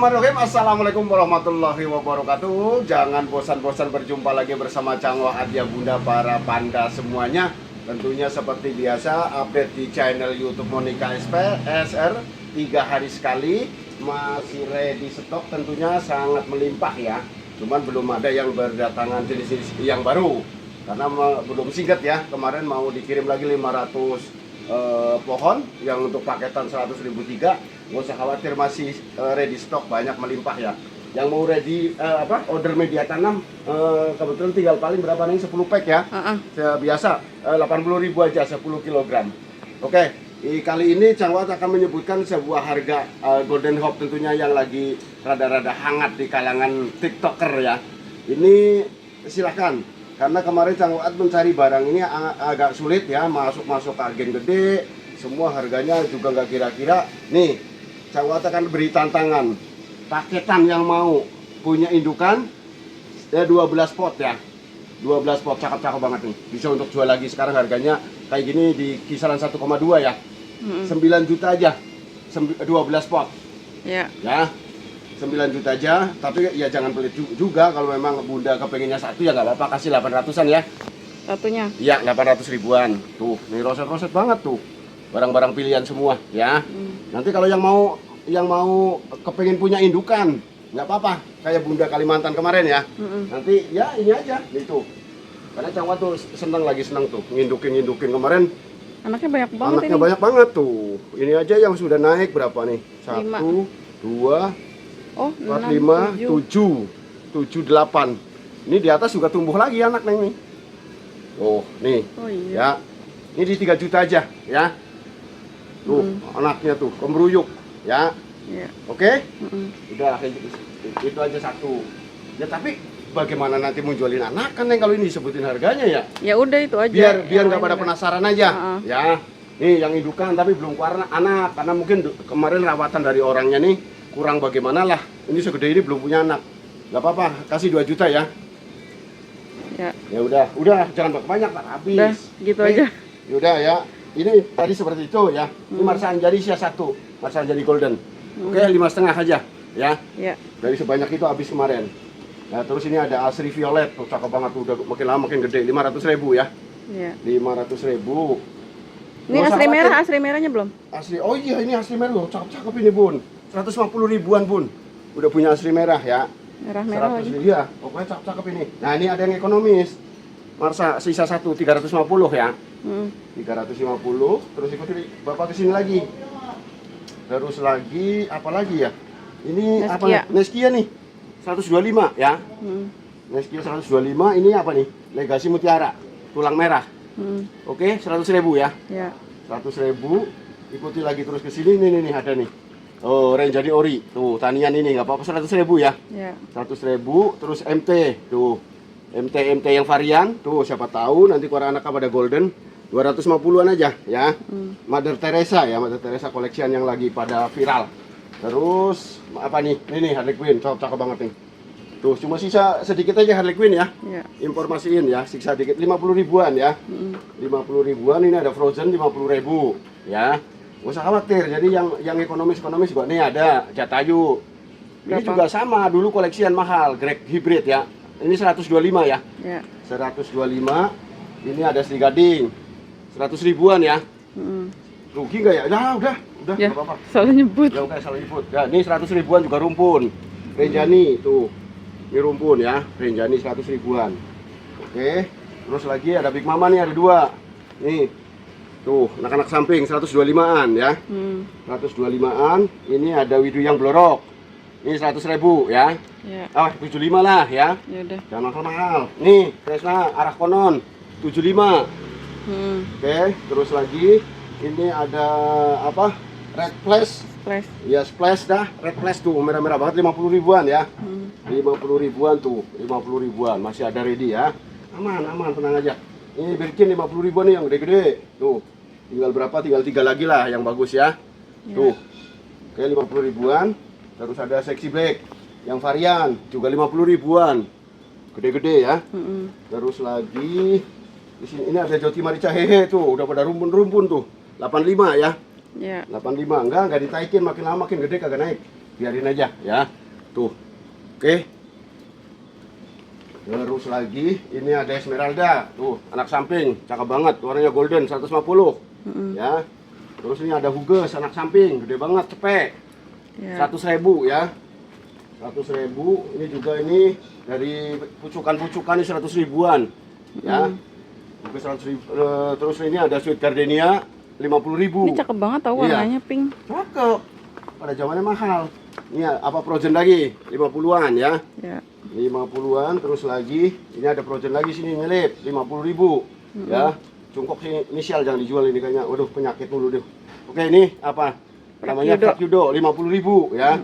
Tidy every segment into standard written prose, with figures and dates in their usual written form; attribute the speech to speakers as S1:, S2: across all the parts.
S1: Bismillahirrahmanirrahim. Assalamualaikum warahmatullahi wabarakatuh. Jangan bosan-bosan berjumpa lagi bersama Changwa Adya Bunda para panda semuanya. Tentunya seperti biasa update di channel YouTube Monica SR 3 hari sekali. Masih ready stok, tentunya sangat melimpah ya. Cuman belum ada yang berdatangan jenis-jenis yang baru karena belum singkat ya. Kemarin mau dikirim lagi 500 pohon yang untuk paketan 100.000 tiga. Nggak usah khawatir, masih ready stock, banyak melimpah ya. Yang mau ready order media tanam, kebetulan tinggal paling berapa nih, 10 pack ya. Biasa 80.000 aja 10 kg. Oke, kali ini Changwa akan menyebutkan sebuah harga Golden Hope tentunya yang lagi rada-rada hangat di kalangan TikToker ya. Ini silakan, karena kemarin Changwa mencari barang ini agak sulit ya, masuk ke agen gede, semua harganya juga nggak kira-kira. Nih, Changwa akan beri tantangan, paketan yang mau punya indukan 12 pot ya, 12 pot, cakep-cakep banget nih, bisa untuk jual lagi. Sekarang harganya kayak gini di kisaran 1,2 ya, 9 juta aja, 12 pot ya. 9 juta aja, tapi ya jangan pelit juga. Kalau memang bunda kepengennya satu ya nggak apa-apa, kasih 800-an ya
S2: satunya.
S1: Iya, 800 ribuan. Tuh, nih roset-roset banget tuh. Barang-barang pilihan semua ya. Nanti kalau yang mau kepengen punya indukan, nggak apa-apa, kayak bunda Kalimantan kemarin ya. Nanti ya ini aja itu. Karena Changwa tuh senang tuh ngindukin kemarin.
S2: Anaknya banyak banget.
S1: Anaknya banyak banget tuh. Ini aja yang sudah naik berapa nih? 1, 2, 4, 5, 7, 8. Ini di atas juga tumbuh lagi anaknya ini. Oh, nih.
S2: Oh iya.
S1: Ya. Ini di 3 juta aja ya. Tuh, anaknya tuh pemberuyuk ya.
S2: Iya.
S1: Oke? Udah itu aja satu. Ya tapi bagaimana nanti mau jualin anak kan kalau ini disebutin harganya ya?
S2: Ya udah itu aja.
S1: Biar nggak pada penasaran aja. Ya. Nih yang indukan tapi belum keluar anak karena mungkin kemarin rawatan dari orangnya nih kurang bagaimana lah. Ini segede ini belum punya anak. Nggak apa-apa, kasih 2 juta ya. Ya udah jangan banyak habis.
S2: Udah, gitu aja.
S1: Yaudah ya. Ini tadi seperti itu ya. Ini Marsa Anjali Sia 1, Marsa Anjali Golden. Oke, 5,5 aja ya.
S2: Ya.
S1: Dari sebanyak itu habis kemarin. Nah, terus ini ada Asri Violet, tuh cakep banget tuh, udah makin lama makin gede, 500.000 ya.
S2: Iya.
S1: 500.000.
S2: Ini asli merah, asli merahnya belum?
S1: Asli. Oh iya, ini asli merah loh, cakep-cakep ini, Bun. 150 ribuan, Bun. Udah punya asli merah ya.
S2: Merah-merah lagi.
S1: Iya, pokoknya cakep-cakep ini. Nah, ini ada yang ekonomis. Marsa sisa 1, 350 ya. 350, terus ikuti Bapak kesini lagi. Terus lagi, apa lagi ya? Ini
S2: Neskia.
S1: apa? Neskia nih, 125 ya. Neskia 125, ini apa nih? Legasi Mutiara, tulang merah. Oke, 100.000 ya.
S2: Ya.
S1: 100.000, ikuti lagi terus ke sini, nih ada nih. Oh, Renjani Ori, tuh tanian ini nggak apa-apa, 100.000 ya. 100.000, terus MT, tuh MT yang varian, tuh siapa tahu nanti keluar anak pada Golden, 250-an aja ya. Mother Teresa ya, Mother Teresa collection yang lagi pada viral. Terus apa nih? Ini Harley Quinn, cakep banget nih. Tuh cuma sisa sedikit aja Harley Quinn ya. Informasiin ya, sisa dikit 50 ribuan ya. 50 ribuan, ini ada Frozen 50.000 ya. Gak usah khawatir. Jadi yang ekonomis juga nih ada Jatayu. Ini juga sama, dulu koleksian mahal, Greg Hybrid ya. Ini 125 ya. 125. Ini ada Sri Gading. 100 ribuan ya. Rugi nggak ya? Udah
S2: Ya,
S1: nggak apa-apa.
S2: salah nyebut.
S1: Ya oke, salah nyebut. Ya, ini 100 ribuan juga rumpun. Renjani tuh. Ini rumpun ya. Renjani 100 ribuan. Oke. Terus lagi ada Big Mama nih, ada 2. Nih. Tuh, anak-anak samping 125-an ya. 125-an. Ini ada Widu yang blorok. Ini 100.000 ya. 75 lah ya.
S2: Ya udah.
S1: Jangan mahal-mahal. Nih, Kresna arah konon 75. Oke, terus lagi ini ada apa? Red Flash. Ya, Splash dah. Red Flash tuh merah-merah banget, 50 ribuan ya. 50 ribuan tuh, 50 ribuan masih ada ready ya. Aman, tenang aja. Ini Birkin 50 ribuan nih yang gede-gede. Tuh. Tinggal berapa? Tinggal 3 lagi lah yang bagus ya. Tuh. Oke, 50 ribuan. Terus ada Sexy Black yang varian juga 50 ribuan. Gede-gede ya. Terus lagi di sini ini ada Joti Marica hehe tuh, udah pada rumpun-rumpun tuh. 85 ya. 85 enggak ditaikin, makin lama makin gede kagak naik. biarin aja ya. Tuh. Oke. Terus lagi ini ada Esmeralda. Tuh, anak samping, cakep banget. Warnanya golden 150. Ya. Terus ini ada Huges anak samping, gede banget, cepet.
S2: Ya.
S1: 100.000 ya. 100.000. Ini juga ini dari pucukan-pucukan ini 100 ribuan. Ya. Huges 100 ribu. Terus ini ada Sweet Gardenia 50.000.
S2: Ini cakep banget tahu
S1: Iya.
S2: warnanya pink.
S1: Cakep. Pada zamannya mahal. Ini apa Frozen lagi? 50-an ya.
S2: Ya.
S1: 50-an. Terus lagi ini ada Frozen lagi sini nyelip 50.000 ya. Cungkok sih inisial jangan dijual ini kayaknya. Waduh, penyakit dulu deh. Oke, ini apa? Namanya
S2: Yudo.
S1: Kak Yudo 50.000 ya.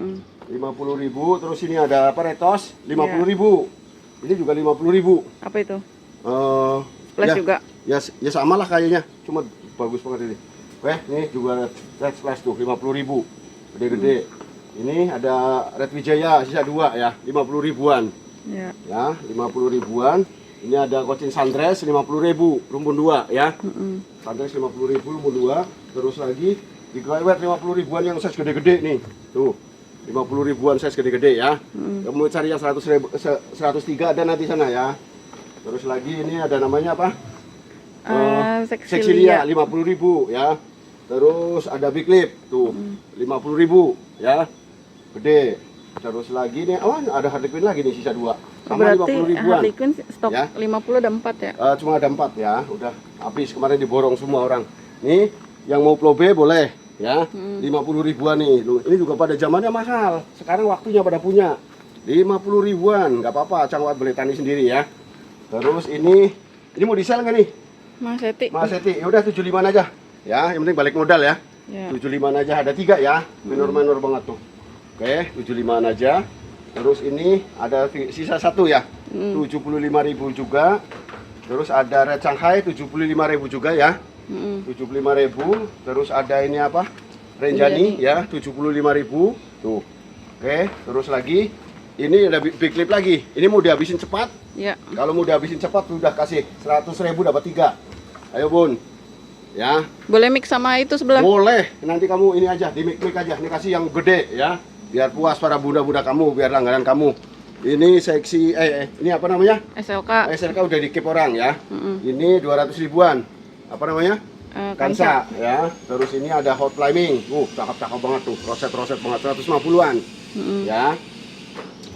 S1: 50.000. Terus ini ada apa Retos 50.000. Ini juga 50.000.
S2: Apa itu?
S1: ya,
S2: Splash juga.
S1: Ya sama lah kayaknya. Cuma bagus banget ini. Oke, ini juga Red Splash tuh 50.000. Gede-gede. Ini ada Red Wijaya sisa 2 ya, 50 ribuan.
S2: Ya.
S1: Ya, 50 ribuan. Ini ada Cochin Sandres 50.000, rumpun 2 ya. Sandres 50.000 rumpun 2. Terus lagi di Growet 50 ribuan yang size gede-gede nih. Tuh. 50 ribuan size gede-gede ya. Kamu cari yang 103 ada nanti sana ya. Terus lagi ini ada namanya apa? Sexilia 50.000 ya. Terus ada Big Lip tuh 50.000 ya. Gede. Terus lagi nih, oh ada Harley Quinn lagi nih sisa 2. Sama
S2: Berarti
S1: 50 ribuan.
S2: Harley Quinn stok
S1: Ya.
S2: 50 ada 4 ya?
S1: Cuma ada 4 ya, udah habis kemarin diborong semua orang. Nih, yang mau Plobe boleh ya. 50 ribuan nih. Loh, ini juga pada zamannya mahal. Sekarang waktunya pada punya. 50 ribuan, nggak apa-apa, Cangwat boleh tani sendiri ya. Terus ini mau di sell nggak nih?
S2: Mas Seti.
S1: Mas Seti, ya udah 75 aja. Ya, yang penting balik modal ya.
S2: Ya.
S1: 75 aja, ada 3 ya. Minor-minor banget tuh. Oke, 75 aja. Terus ini ada sisa 1 ya. 75.000 juga. Terus ada Red Shanghai 75.000 juga ya. 75.000. Terus ada ini apa? Renjani ya, 75.000. Tuh. Oke, terus lagi ini ada Big Clip lagi. Ini mau dihabisin cepat.
S2: Ya.
S1: Kalau mau dihabisin cepat udah kasih 100.000 dapat 3. Ayo Bun. Ya.
S2: Boleh mix sama itu sebelah.
S1: Boleh. Nanti kamu ini aja, di mik aja. Ini kasih yang gede ya. Biar puas para bunda-bunda kamu, biar langganan kamu. Ini seksi ini apa namanya?
S2: SLK.
S1: SLK udah dikip orang ya. Ini 200 ribuan. Apa namanya? Kansa ya. Terus ini ada Hot Climbing. Cakep-cakep banget tuh. Roset-roset banget 150-an. Ya.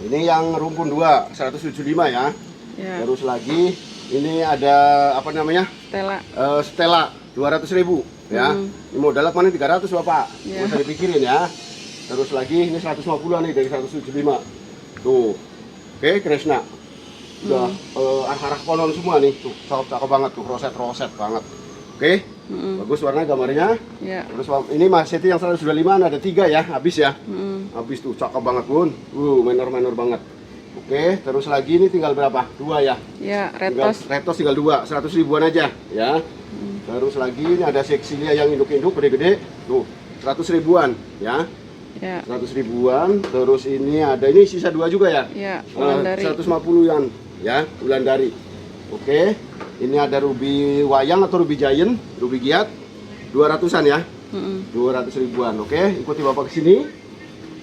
S1: Ini yang rumpun 2 175 ya.
S2: Ya.
S1: Terus lagi ini ada apa namanya?
S2: Stella.
S1: Stella 200.000 ya. Ini modalnya kemana 300 Bapak.
S2: Ya.
S1: Nggak usah dipikirin ya. Terus lagi ini 150-an nih dari 175. Tuh. Oke, Krishna. Udah arah konon semua nih. Tuh, cakep banget tuh, roset-roset banget. Oke. Bagus warna gambarnya.
S2: Ya.
S1: Terus ini Mas Seti yang 125 ada 3 ya, habis ya. Habis tuh, cakep banget Bun. Minor-minor banget. Oke, terus lagi ini tinggal berapa? 2 ya.
S2: Ya,
S1: Tinggal,
S2: Retos.
S1: Retos tinggal 2, 100 ribuan aja ya. Terus lagi ini ada Sexilia yang induk-induk gede-gede. Tuh, 100 ribuan ya.
S2: Ya.
S1: 100 ribuan. Terus ini ada ini sisa 2 juga ya.
S2: Ya, Wulandari.
S1: 150-an ya, Wulandari. Oke. Ini ada Ruby Wayang atau Ruby Giant, Ruby Giat. 200-an ya. 200 ribuan. Oke, ikuti Bapak ke sini.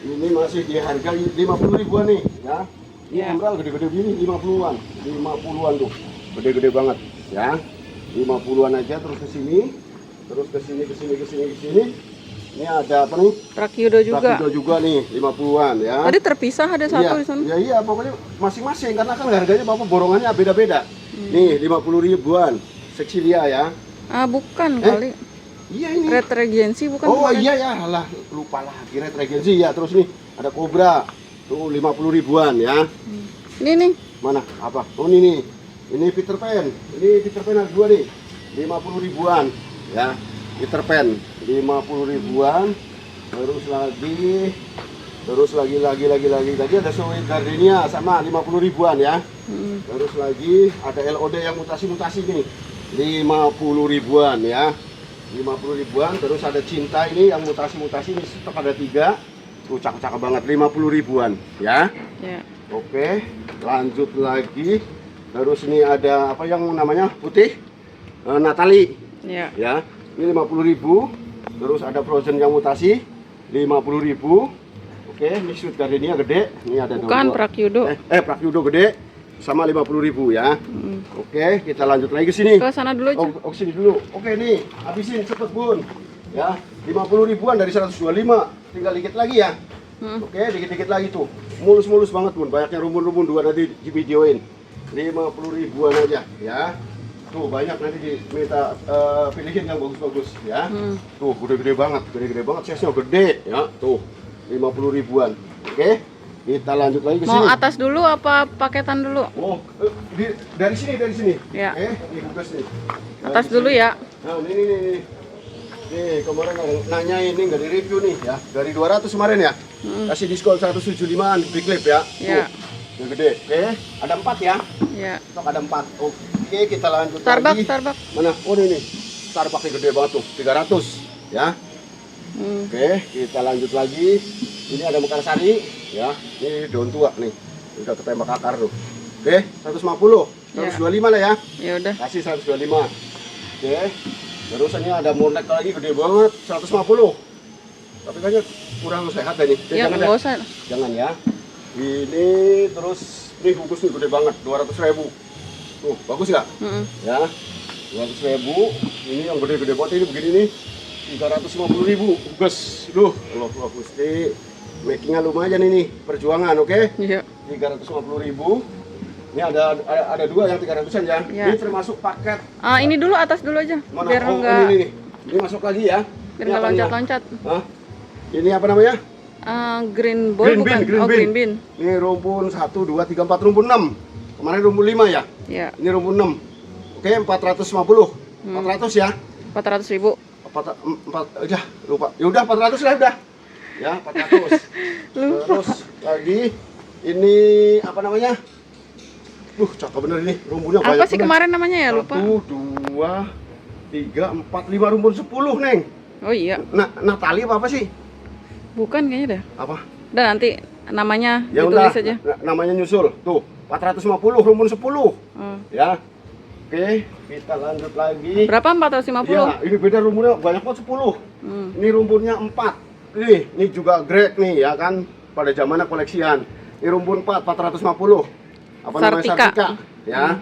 S1: Ini masih di harga 50 ribuan nih ya. Ini
S2: Ya.
S1: emerald gede-gede gini 50-an. 50-an tuh. Gede-gede banget ya. 50-an aja terus ke sini. Terus ke sini. Ini ada apa nih?
S2: Rakyudo juga.
S1: Rapido juga nih 50-an ya.
S2: Tadi terpisah ada satu di sana.
S1: Iya, pokoknya masing-masing karena kan harganya Bapak borongannya beda-beda. Nih 50 ribuan. Sexilia ya.
S2: Bukan kali.
S1: Iya ini.
S2: Red Regency bukan
S1: Oh
S2: kemarin?
S1: iya ya, alah lupa lagi Red Regency ya. Terus nih ada Cobra. Tuh 50 ribuan ya.
S2: Ini nih.
S1: Mana? Apa? Oh ini nih. Ini Peter Pan. Ini Peter Pan ada 2 nih. 50 ribuan ya. Peter Pan 50 ribuan. Terus lagi tadi ada Sweet Gardenia sama 50 ribuan ya. Terus lagi ada LOD yang mutasi-mutasi nih 50 ribuan ya. 50 ribuan. Terus ada Cinta ini yang mutasi-mutasi ini stok ada 3. Tuh cakep-cakep banget 50 ribuan ya.
S2: Ya.
S1: Oke, lanjut lagi. Terus ini ada apa yang namanya putih? Natali
S2: Ya.
S1: ya. Ini 50.000. Terus ada Frozen yang mutasi 50.000. Oke, ini sweet gardenia gede. Ini ada
S2: Bukan
S1: dua.
S2: Prakyudo.
S1: Prakyudo gede sama 50.000 ya. Oke, kita lanjut lagi ke sini.
S2: Ke sana dulu aja.
S1: Oh, sini dulu. Oke nih, habisin cepet Bun. Ya, 50 ribuan dari 125. Tinggal dikit lagi ya. Oke, dikit-dikit lagi tuh. Mulus-mulus banget Bun. Banyaknya rumpun-rumpun dua nanti di videoin. 50 ribuan aja ya. Tuh banyak nanti diminta pilihin yang bagus-bagus ya. Tuh gede-gede banget, size-nya gede ya. Tuh 50 ribuan. Oke. Kita lanjut lagi ke sini.
S2: Mau atas dulu apa paketan dulu?
S1: Oh, dari sini.
S2: Ya.
S1: Oke, ini bungkus nih.
S2: Atas dulu ya.
S1: Nah, ini. Nih, kemarin ada nanya ini nggak di review nih ya. Dari 200 kemarin ya. Kasih diskon 175-an big clip ya.
S2: Ya.
S1: Tuh, gede. Oke, ada 4 ya.
S2: Ya.
S1: Stok ada 4. Oke, kita lanjut
S2: Starbucks,
S1: lagi.
S2: Starbucks.
S1: Mana? Oh, ini. Starbucks ini gede banget tuh, 300 ya. Oke, kita lanjut lagi. Ini ada mekarsari ya. Ini daun tua nih. Udah ketembak akar tuh. Oke, 150. 125 lah ya.
S2: Ya udah.
S1: Kasih 125. Oke. Terus ini ada murnek lagi gede banget, 150. Tapi kayaknya kurang sehat ya nih.
S2: Ya,
S1: Jangan
S2: nggak usah.
S1: Jangan ya. Ini terus nih bungkus nih gede banget, 200.000. Tuh, bagus nggak? Ya. 200.000. Ini yang gede-gede banget ini begini nih. 350.000. Bungkus. Duh, Allah Gusti. Makingnya lumayan ini, perjuangan, oke?
S2: Iya.
S1: 350.000. Ini ada dua yang 300-an ya.
S2: Ya.
S1: Ini termasuk paket.
S2: Ini dulu atas dulu aja.
S1: Mana?
S2: Biar
S1: Oh,
S2: enggak
S1: ini masuk lagi ya.
S2: biar
S1: Ini
S2: enggak
S1: apa nih?
S2: loncat-loncat.
S1: Hah? Ini apa namanya?
S2: Green ball bukan? Green bean.
S1: Ini rumpun 1, 2, 3, 4, rumpun 6. Kemarin rumpun 5 ya.
S2: Ya.
S1: Ini rumpun 6. Oke, 450. 400 ya.
S2: 400.000.
S1: 4 aja lupa. Ya udah 400 lah udah. Ya, 400. Terus lagi ini apa namanya? Cakep bener ini. Rumpunnya banyak.
S2: Apa sih kemarin namanya ya? Lupa.
S1: 1, 2, 3, 4, 5 rumpun 10, Neng.
S2: Oh iya.
S1: Nah, Natali apa sih?
S2: Bukan kayaknya dah.
S1: Apa?
S2: Dan nanti namanya
S1: Ya
S2: ditulis
S1: udah,
S2: aja.
S1: namanya nyusul. Tuh, 450 rumpun 10.
S2: Oh.
S1: Ya. Oke, kita lanjut lagi.
S2: Berapa 450?
S1: Ya, ini beda rumpunnya banyak banget 10. Ini rumpunnya 4. Ini juga grade nih ya kan. Pada zamannya koleksian. Ini rumpun 4, 450. Apa namanya? Sartika. Ya.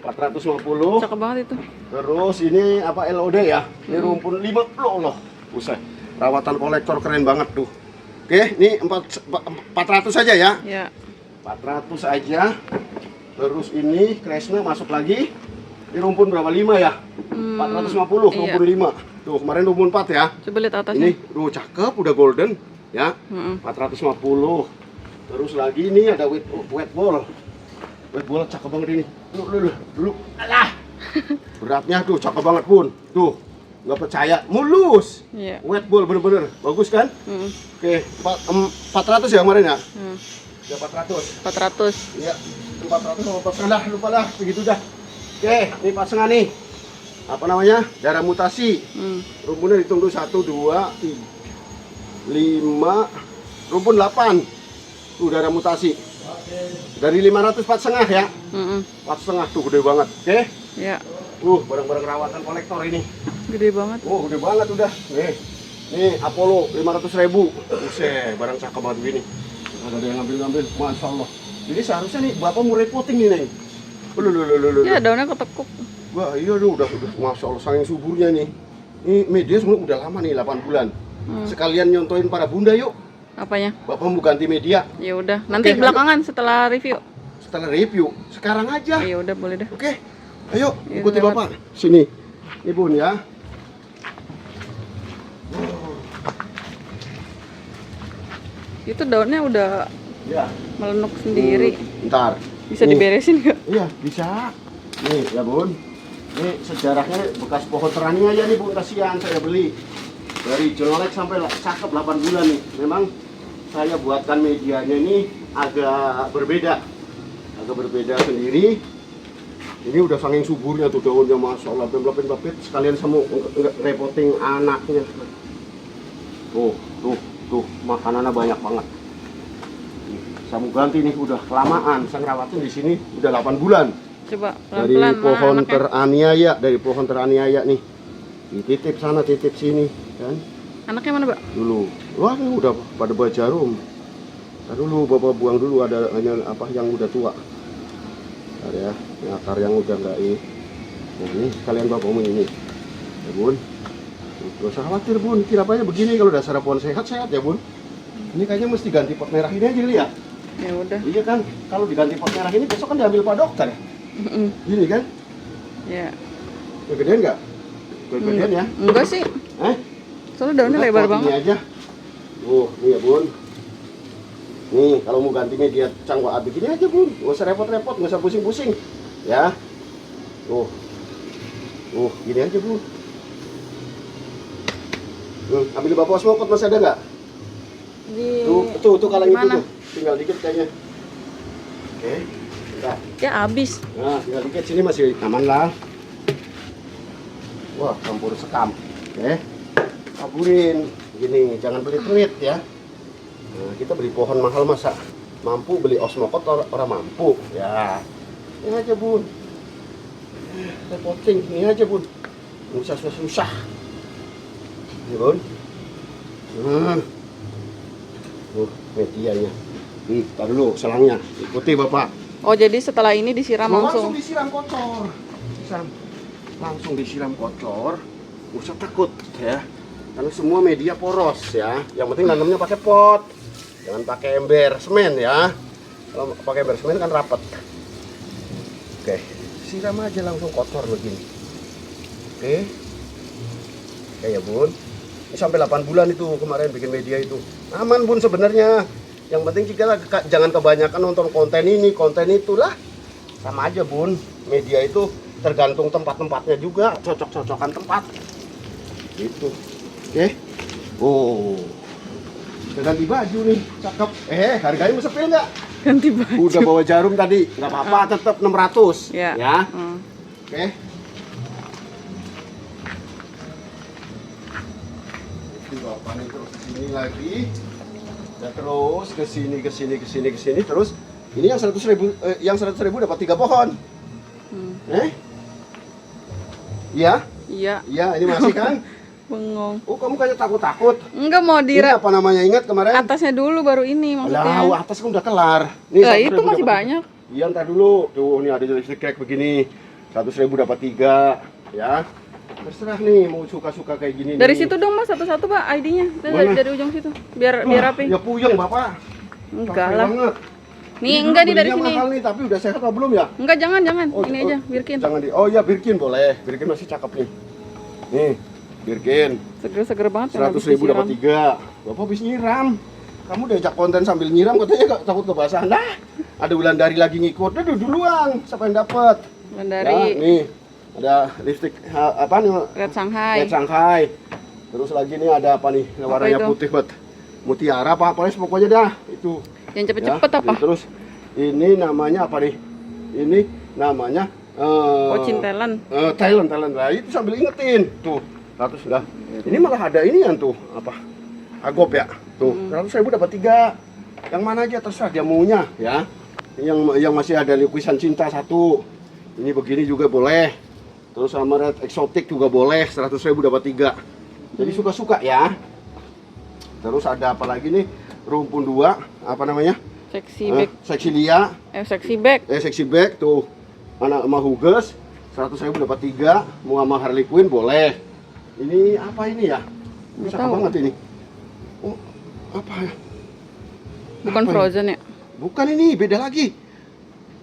S1: 450.
S2: Cakep banget itu.
S1: Terus ini apa LOD ya? Ini rumpun 50 loh. Buset. Rawatan kolektor keren banget tuh. Oke, ini 400 aja ya.
S2: Ya.
S1: 400 aja. Terus ini Kresna masuk lagi. Ini rumpun berapa? 5 ya? 450 rumpun 5. Tuh, kemarin rumpun 4 ya.
S2: Coba lihat atasnya.
S1: Ini cakep, udah golden ya. 450. Terus lagi ini ada wet ball. Wet ball cakep banget ini. Dulu. Alah. Beratnya tuh cakep banget Bun. Tuh. Nggak percaya, mulus.
S2: Iya.
S1: Wet ball bener-bener. Bagus kan? Oke, 400 ya kemarin ya? Ya 400.
S2: 400.
S1: Iya, 400 sama 400 lupa lah, begitu dah. Oke, ini 4,5 nih. Apa namanya? Darah mutasi. Rumpunnya dihitung dulu 1, 2, 5, rumpun 8. Tuh darah mutasi. Dari 500 4,5 ya. 4,5 tuh gede banget. Oke.
S2: Ya.
S1: Barang-barang rawatan kolektor ini.
S2: Gede banget.
S1: Gede banget udah. Nih Apollo 500.000. Buset, barang cakep banget begini. Ada yang ngambil-ngambil, Masya Allah. Jadi seharusnya nih Bapak mau repoting nih, Neng.
S2: Ya, daunnya ketekuk.
S1: Wah, iya udah Masya Allah, saking suburnya nih. Ini media sebenarnya udah lama nih, 8 bulan. Sekalian nyontoin para bunda yuk.
S2: Apanya?
S1: Bapak mau ganti media.
S2: Ya udah, nanti
S1: Oke,
S2: belakangan setelah review.
S1: Setelah review, sekarang aja.
S2: Ya udah, boleh dah.
S1: Oke, ayo
S2: Ya,
S1: ikuti
S2: lewat.
S1: Bapak. Sini, ini Bun ya.
S2: Itu daunnya udah
S1: Ya.
S2: melenuk sendiri.
S1: Ntar.
S2: Bisa
S1: Nih.
S2: diberesin nggak?
S1: Iya, bisa. Nih, ya Bun. Ini sejarahnya bekas pohon terani aja nih Bun, kasihan saya beli. Dari jelek sampai cakep 8 bulan nih. Memang saya buatkan medianya ini agak berbeda. Agak berbeda sendiri. Ini udah saking suburnya tuh daunnya, Masya Allah. Bapet sekalian sama repoting anaknya. Tuh, makanannya banyak banget. Saya mau ganti nih, udah kelamaan. Saya ngerawatin di sini udah 8 bulan.
S2: Coba
S1: Dari
S2: pelan-pelan.
S1: pohon
S2: anaknya.
S1: teraniaya, nih. Dititip sana, titip sini, kan?
S2: Anaknya mana, Mbak?
S1: Dulu. Wah, ini udah pada buah jarum. Ntar dulu Bapak buang dulu, ada hanya apa yang udah tua. Ada ya, ini akar yang udah enggak ini. Nah ini kalian Bapak mau ini. Ya Bun. Gak usah khawatir Bun, kirapanya begini kalau dasar pohon sehat-sehat ya Bun. Ini kayaknya mesti ganti pot merah ini aja dulu ya.
S2: Ya udah.
S1: Iya kan, kalau diganti pot merah ini besok kan diambil Pak Dokter. Gini kan?
S2: Ya.
S1: Kegedean nggak? Kegedean ya?
S2: Enggak sih. Soalnya daunnya
S1: Udah,
S2: lebar
S1: pot ini
S2: banget.
S1: aja. Nih ya Bun. Nih, kalau mau ganti media cangwa begini aja Bun. Nggak usah repot-repot, nggak usah pusing-pusing. Ya. Gini aja Bun. Ambil Bapak osmokot masih ada nggak? Tuh kaleng itu tuh. Tinggal dikit kayaknya. Oke. Bentar.
S2: Ya habis.
S1: Nah, tinggal dikit sini masih aman lah. Wah, campur sekam. Oke. Taburin. Gini, jangan beli pelit ya. Nah, kita beli pohon mahal masa mampu beli osmokot orang mampu. Ya. Ini aja, Bun. Repoting, ini aja, Bun. Nggak usah susah-susah. Ini, Bun. Medianya. Tar dulu selangnya. Ikuti Bapak.
S2: Oh, jadi setelah ini disiram langsung.
S1: Disiram kotor. Langsung disiram kotor. Nggak usah takut ya. Karena semua media poros ya. Yang penting nanamnya pakai pot. Jangan pakai ember semen ya. Kalau pakai ember semen kan rapat. Oke, siram aja langsung kotor begini. Oke. Oke ya Bun. Ini sampai 8 bulan itu kemarin bikin media itu. Aman Bun sebenarnya. Yang penting kita jangan kebanyakan nonton konten ini, konten itulah. Sama aja Bun. Media itu tergantung tempat-tempatnya juga, cocok-cocokan tempat. Gitu. Oke. Udah ganti baju nih, cakep. Harganya mau sepil nggak?
S2: Ganti baju.
S1: Udah bawa jarum tadi, nggak apa-apa, tetap 600.
S2: Ya.
S1: Oke. Bapak nih terus kesini lagi, dan terus kesini, terus ini yang 100.000 dapat 3 pohon. Iya? Iya, ini masih kan?
S2: Bengong.
S1: Oh, kamu kayak takut-takut.
S2: Enggak mau
S1: Ini
S2: dirap.
S1: apa namanya ingat kemarin?
S2: Atasnya dulu baru ini maksudnya.
S1: Lah, atas kan udah kelar. Nih,
S2: Lah
S1: 100.000
S2: itu masih
S1: dapat
S2: banyak.
S1: 3. Iya, ntar dulu. Tuh, nih ada listrik kayak begini. 100.000 dapat 3, ya. Terserah nih mau suka-suka kayak gini.
S2: Dari
S1: nih.
S2: situ dong Mas, satu-satu Pak ID-nya.
S1: Mana?
S2: Dari ujung situ. Biar rapi.
S1: Ya puyeng, Bapak.
S2: Enggak
S1: Capek
S2: lah.
S1: banget.
S2: Nih
S1: Ini
S2: enggak
S1: dulu
S2: nih dari
S1: belinya
S2: sini.
S1: mahal nih, tapi udah sehat atau belum ya?
S2: Enggak, jangan.
S1: Oh,
S2: Ini aja, Birkin.
S1: Jangan Oh iya, Birkin boleh. Birkin masih cakep nih. Nih, Birkin.
S2: Seger-seger banget.
S1: 100.000 dapat 3. Bapak habis nyiram. Kamu diajak konten sambil nyiram, katanya takut kebasahan. Nah, ada Wulandari lagi ngikut. Aduh, duluan. Siapa yang dapat?
S2: Dari
S1: Ya, nih. Ada lipstick apa nih?
S2: Red Shanghai.
S1: Red Shanghai. Terus lagi nih ada apa nih? Warnanya
S2: itu?
S1: putih banget. Mutiara apa pokoknya dah. Itu.
S2: Yang cepet-cepet
S1: Ya,
S2: apa?
S1: Terus ini namanya apa nih? Ini namanya
S2: Pocin Thailand.
S1: Thailand. Nah, itu sambil ingetin. Tuh, 100 dah. Ini malah ada ini yang tuh apa? Agop ya. Tuh, 100.000 dapat 3. Yang mana aja terserah dia maunya ya. Yang masih ada lukisan cinta 1. Ini begini juga boleh. Terus sama red eksotik juga boleh. 100.000 dapat 3. Jadi suka-suka ya. Terus ada apa lagi nih? Rumpun 2, apa namanya?
S2: Seksi bag.
S1: Seksilia.
S2: Seksi bag.
S1: Seksi bag tuh. Mana sama Huges 100.000 dapat 3. Mau sama Harley Quinn boleh. Ini apa ini ya?
S2: Nggak
S1: Cakep
S2: tahu.
S1: banget ini. Oh, apa ya?
S2: Bukan
S1: Apa ya?
S2: Frozen ya?
S1: Bukan ini, beda lagi.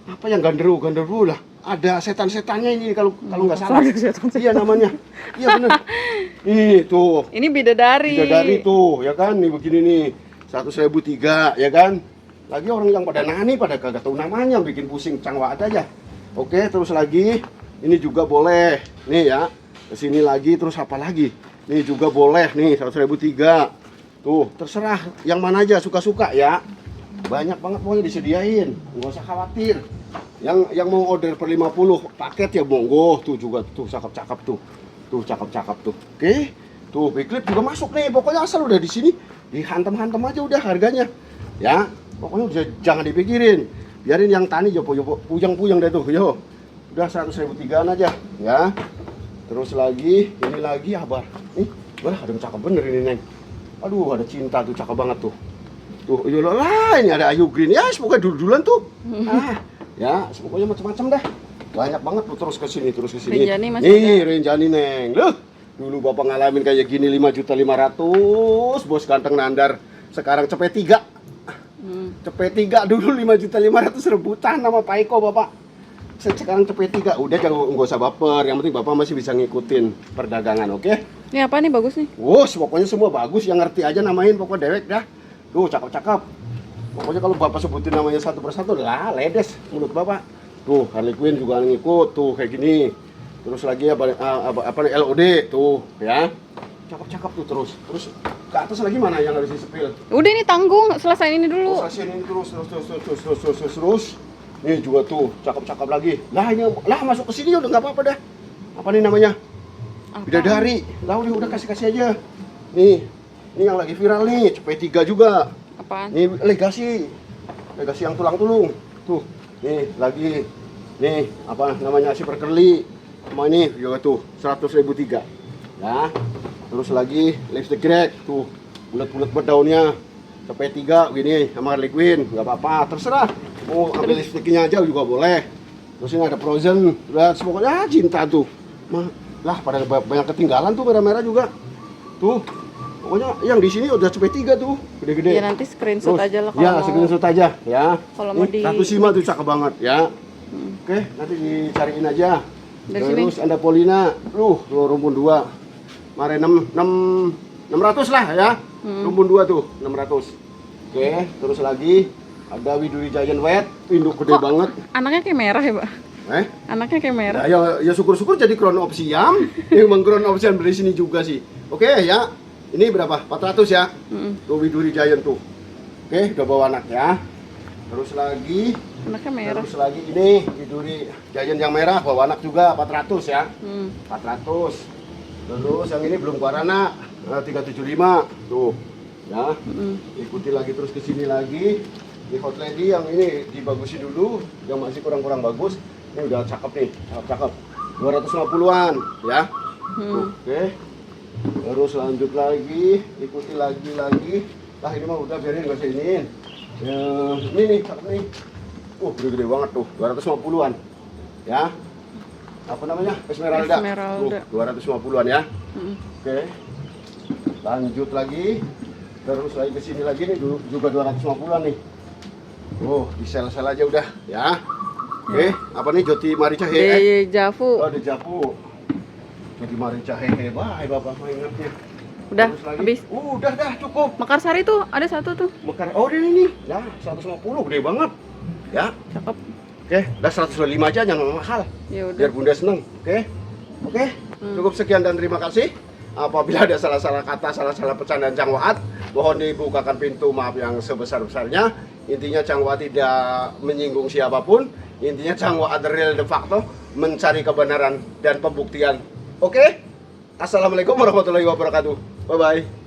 S1: Apa yang ganderu lah. Ada setan-setannya ini kalau nggak salah.
S2: Ada setan-setan.
S1: Iya namanya. Iya benar. Ini tuh.
S2: Ini bidadari.
S1: Bidadari tuh, ya kan? Nih begini nih. 100.000 3, ya kan? Lagi orang yang pada nani pada kagak tahu namanya, bikin pusing cangwaat aja. Oke, terus lagi ini juga boleh. Nih ya. Kesini lagi terus apa lagi? Nih juga boleh nih 100.000 3. Tuh, terserah yang mana aja suka-suka ya. Banyak banget pokoknya disediain. Nggak usah khawatir. Yang mau order per 50 paket ya monggo. Tuh juga tuh cakep-cakep tuh. Tuh cakep-cakep tuh. Oke. Tuh big clip juga masuk nih. Pokoknya asal udah di sini dihantam-hantam aja udah harganya. Ya. Pokoknya udah jangan dipikirin. Biarin yang tani jopo-jopo puyang-puyang deh tuh. Yo. Udah 100.000 3 aja ya. Terus lagi ini lagi Abar. Nih, wah ada yang cakep bener ini Neng. Aduh ada cinta tuh cakep banget tuh. Tuh, lah ini ada Ayu Green ya, semoga dulu-duluan tuh. Ya, pokoknya macam-macam dah. Banyak banget tuh terus ke sini.
S2: Renjani masih
S1: Nih, Renjani Neng. Loh, dulu Bapak ngalamin kayak gini 5.500.000, bos ganteng nandar. Sekarang cepet 3. Cepet 3 dulu 5.500.000 rebutan sama Pak Eko Bapak. Sekarang cepet 3. Udah jangan enggak usah baper. Yang penting Bapak masih bisa ngikutin perdagangan, oke?
S2: Ini apa nih bagus nih?
S1: Wos, pokoknya semua bagus, yang ngerti aja namain pokoknya dewek dah. Tuh, cakep-cakep. Pokoknya kalau Bapak sebutin namanya satu persatu lah, ledes mulut Bapak. Tuh, Harley Quinn juga ngikut, tuh kayak gini. Terus lagi apa nih, LOD, tuh ya. Cakep-cakep tuh terus. Terus ke atas lagi mana yang harus disepil?
S2: Udah ini tanggung, selesai ini dulu.
S1: Oh, selesai ini terus. Nih juga tuh, cakep-cakep lagi. Lah ini, lah masuk ke sini udah nggak apa-apa dah. Apa nih namanya?
S2: Apa?
S1: Bidadari. Lah udah kasih aja. Nih, ini yang lagi viral nih, cepet 3 juga.
S2: Apaan?
S1: Nih legasi yang tulang-tulung. Tuh, nih lagi. Nih, apa namanya si perkerli. Sama ini juga tuh 100.000 3. Ya. Terus lagi lipstick grek tuh. Bulat-bulat daunnya. Cepet 3 gini sama Harley Quinn, enggak apa-apa, terserah. Mau ambil lipstiknya aja juga boleh. Terus ini ada Frozen. Udah pokoknya cinta tuh. Lah pada banyak ketinggalan tuh merah-merah juga. Tuh. Pokoknya yang di sini udah cepet 3 tuh, gede-gede.
S2: Ya nanti screenshot
S1: Terus,
S2: aja lah kalau
S1: ya,
S2: mau.
S1: screenshot aja ya.
S2: Kalau mau di
S1: 105 tuh cakep banget ya. Oke, nanti dicariin aja.
S2: Dari
S1: Terus
S2: sini.
S1: ada Polina, rumpun 2. Kemarin 600 lah ya. Rumpun 2 tuh, 600. Oke, terus lagi ada Widuri Giant Wet, induk gede
S2: Kok
S1: banget.
S2: Anaknya kayak merah ya, Pak? Anaknya kayak merah.
S1: Ya syukur-syukur jadi Crown of Siam. Emang Crown of Siam dari sini juga sih. Oke ya. Ini berapa? 400 ya. Tuh Widuri Giant tuh. Oke, udah bawa anak ya. Terus lagi
S2: Anaknya merah.
S1: Terus lagi ini Widuri Giant yang merah bawa anak juga 400 ya. 400. Terus yang ini belum keluar anak, 375 tuh. Ya. Ikuti lagi terus ke sini lagi. Di Hot Lady yang ini dibagusin dulu, yang masih kurang-kurang bagus. Ini udah cakep nih, cakep. 250-an ya. Oke. Terus lanjut lagi, ikuti lagi. Lah ini mah udah biarin enggak usah iniin. Ini nih, cakep nih. Gede-gede banget tuh, 250-an. Ya. Apa namanya? Esmeralda.
S2: Esmeralda.
S1: 250-an ya. Oke. Lanjut lagi. Terus lagi ke sini lagi nih juga 250-an nih. Di sel-sel aja udah ya. Oke, apa nih Joti Marica
S2: Javu.
S1: Oh, di Javu. Joti Marica bye Bapak mainnya.
S2: Udah, habis.
S1: Udah dah cukup.
S2: Mekarsari tuh ada satu tuh.
S1: Oh, ini. Ya, 150 gede banget. Ya.
S2: Cakep.
S1: Oke, udah 125 aja jangan mahal.
S2: Ya udah.
S1: Biar Bunda seneng. Oke. Cukup sekian dan terima kasih. Apabila ada salah-salah kata, salah-salah pecahan Cang Waat, mohon dibukakan pintu maaf yang sebesar-besarnya. Intinya Cang Waat tidak menyinggung siapapun. Intinya Cang Waat real de facto mencari kebenaran dan pembuktian. Oke? Assalamualaikum warahmatullahi wabarakatuh. Bye-bye.